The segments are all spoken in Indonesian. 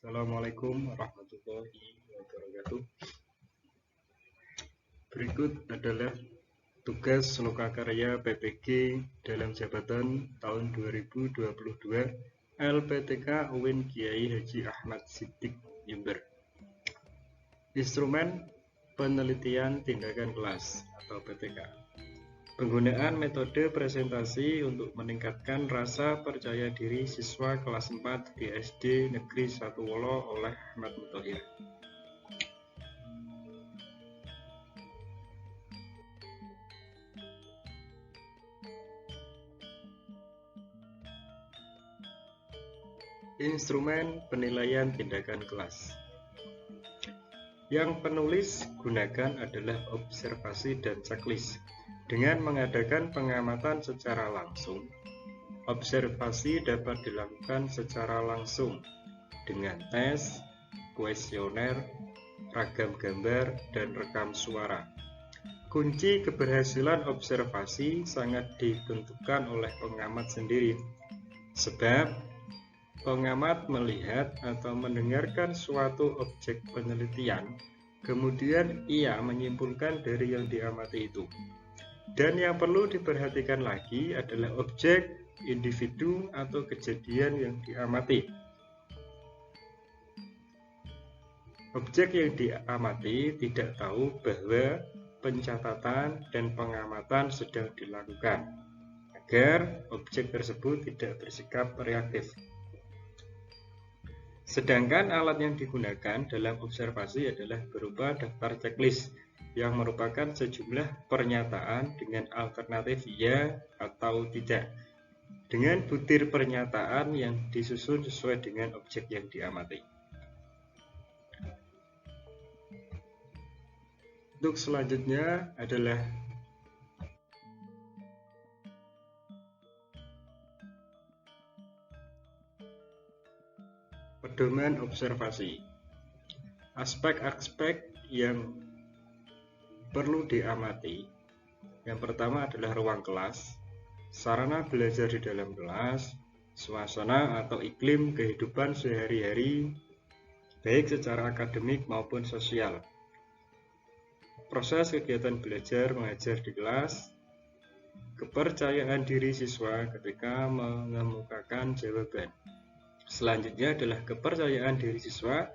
Assalamualaikum warahmatullahi wabarakatuh. Berikut adalah tugas lokakarya PPG dalam jabatan tahun 2022 LPTK UIN Kiai Haji Ahmad Siddiq Jember. Instrumen penelitian tindakan kelas atau PTK. Penggunaan metode presentasi untuk meningkatkan rasa percaya diri siswa kelas 4 di SD Negeri 1 Wolo oleh Ahmad Muthohir. Instrumen penilaian tindakan kelas. Yang penulis gunakan adalah observasi dan checklist. Dengan mengadakan pengamatan secara langsung, observasi dapat dilakukan secara langsung dengan tes, kuesioner, ragam gambar, dan rekam suara. Kunci keberhasilan observasi sangat ditentukan oleh pengamat sendiri, sebab pengamat melihat atau mendengarkan suatu objek penelitian, kemudian ia menyimpulkan dari yang diamati itu. Dan yang perlu diperhatikan lagi adalah objek, individu, atau kejadian yang diamati. Objek yang diamati tidak tahu bahwa pencatatan dan pengamatan sedang dilakukan, agar objek tersebut tidak bersikap reaktif. Sedangkan alat yang digunakan dalam observasi adalah berupa daftar checklist yang merupakan sejumlah pernyataan dengan alternatif ya atau tidak, dengan butir pernyataan yang disusun sesuai dengan objek yang diamati. Untuk selanjutnya adalah pedoman observasi. Aspek-aspek yang perlu diamati. Yang pertama adalah ruang kelas, sarana belajar di dalam kelas, suasana atau iklim kehidupan sehari-hari, baik secara akademik maupun sosial. Proses kegiatan belajar mengajar di kelas, kepercayaan diri siswa ketika mengemukakan jawaban. Selanjutnya adalah kepercayaan diri siswa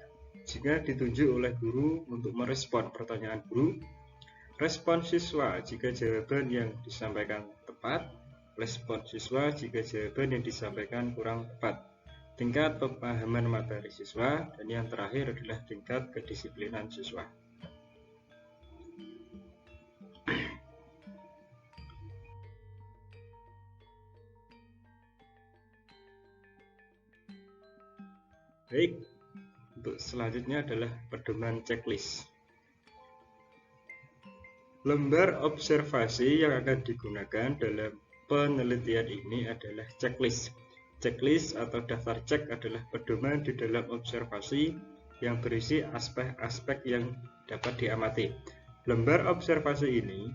jika ditunjuk oleh guru untuk merespon pertanyaan guru, respon siswa jika jawaban yang disampaikan tepat, respon siswa jika jawaban yang disampaikan kurang tepat, tingkat pemahaman materi siswa, dan yang terakhir adalah tingkat kedisiplinan siswa. Baik, untuk selanjutnya adalah pedoman checklist. Lembar observasi yang akan digunakan dalam penelitian ini adalah checklist. Checklist atau daftar cek adalah pedoman di dalam observasi yang berisi aspek-aspek yang dapat diamati. Lembar observasi ini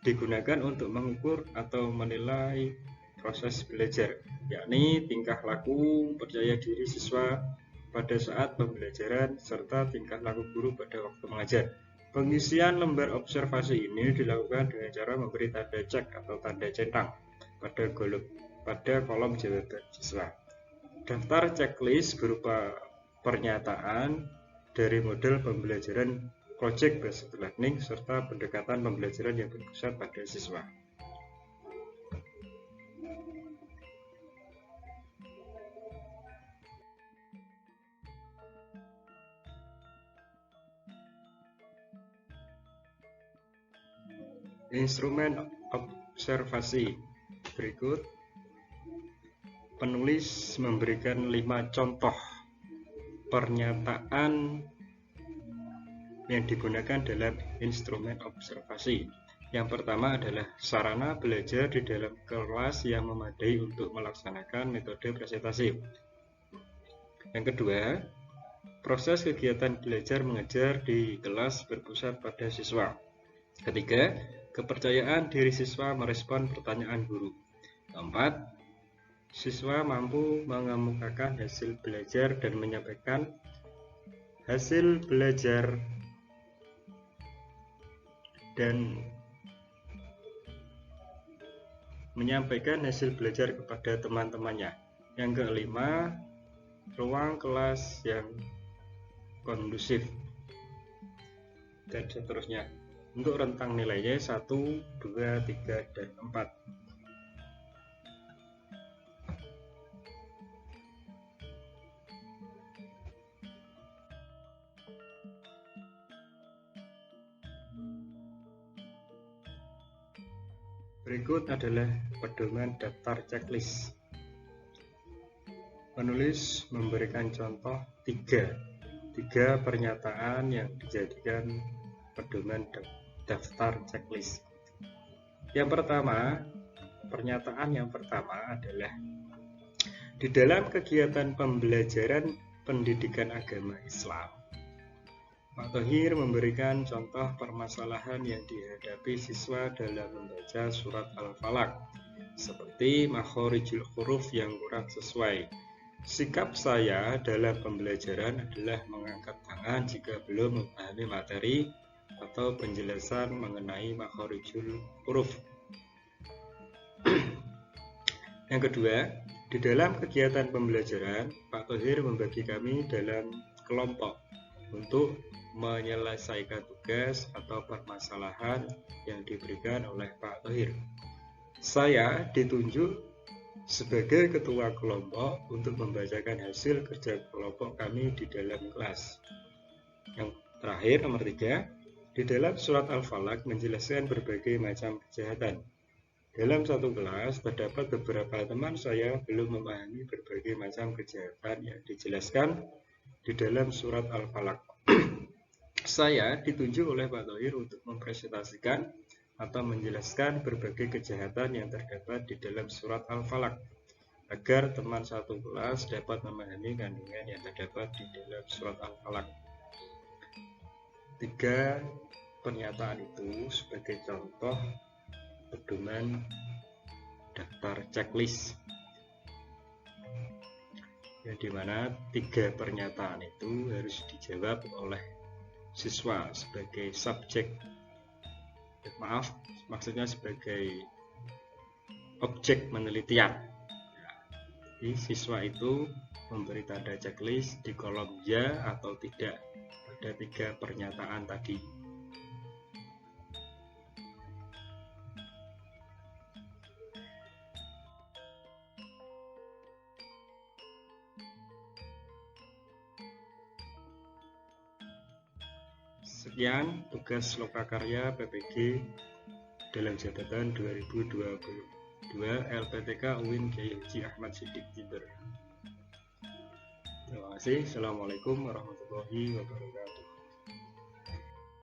digunakan untuk mengukur atau menilai proses belajar, yakni tingkah laku percaya diri siswa pada saat pembelajaran serta tingkah laku guru pada waktu mengajar. Pengisian lembar observasi ini dilakukan dengan cara memberi tanda cek atau tanda centang pada kolom jawaban siswa. Daftar checklist berupa pernyataan dari model pembelajaran Project Based Learning serta pendekatan pembelajaran yang berpusat pada siswa. Instrumen observasi. Berikut penulis memberikan 5 contoh pernyataan yang digunakan dalam instrumen observasi. Yang pertama adalah sarana belajar di dalam kelas yang memadai untuk melaksanakan metode presentasi. Yang kedua, proses kegiatan belajar mengajar di kelas berpusat pada siswa. Ketiga, kepercayaan diri siswa merespon pertanyaan guru. Keempat, siswa mampu mengemukakan hasil belajar dan menyampaikan hasil belajar kepada teman-temannya. Yang kelima, ruang kelas yang kondusif, dan seterusnya. Untuk rentang nilainya 1, 2, 3, dan 4. Berikut adalah pedoman daftar checklist. Penulis memberikan contoh tiga pernyataan yang dijadikan pedoman daftar checklist. Pernyataan yang pertama adalah di dalam kegiatan pembelajaran pendidikan agama Islam, Pak Thohir memberikan contoh permasalahan yang dihadapi siswa dalam membaca surat Al-Falaq, seperti makhorijul huruf yang kurang sesuai. Sikap saya dalam pembelajaran adalah mengangkat tangan jika belum memahami materi atau penjelasan mengenai makhorijul huruf. Yang kedua, di dalam kegiatan pembelajaran, Pak Thohir membagi kami dalam kelompok untuk menyelesaikan tugas atau permasalahan yang diberikan oleh Pak Thohir. Saya ditunjuk sebagai ketua kelompok untuk membacakan hasil kerja kelompok kami di dalam kelas. Yang terakhir, nomor 3, di dalam surat Al-Falaq menjelaskan berbagai macam kejahatan. Dalam satu kelas, terdapat beberapa teman saya belum memahami berbagai macam kejahatan yang dijelaskan di dalam surat Al-Falaq. Saya ditunjuk oleh Pak Thohir untuk mempresentasikan atau menjelaskan berbagai kejahatan yang terdapat di dalam surat Al-Falaq, agar teman satu kelas dapat memahami kandungan yang terdapat di dalam surat Al-Falaq. 3 pernyataan itu sebagai contoh pedoman daftar checklist, yang dimana 3 pernyataan itu harus dijawab oleh siswa sebagai subjek, maksudnya sebagai objek penelitian. Jadi siswa itu memberi tanda checklist di kolom ya atau tidak pada 3 pernyataan tadi. Sekian tugas lokakarya PPG dalam jabatan 2022 LPTK UIN Kiai Haji Ahmad Siddiq Jember. Terima kasih. Assalamualaikum warahmatullahi wabarakatuh.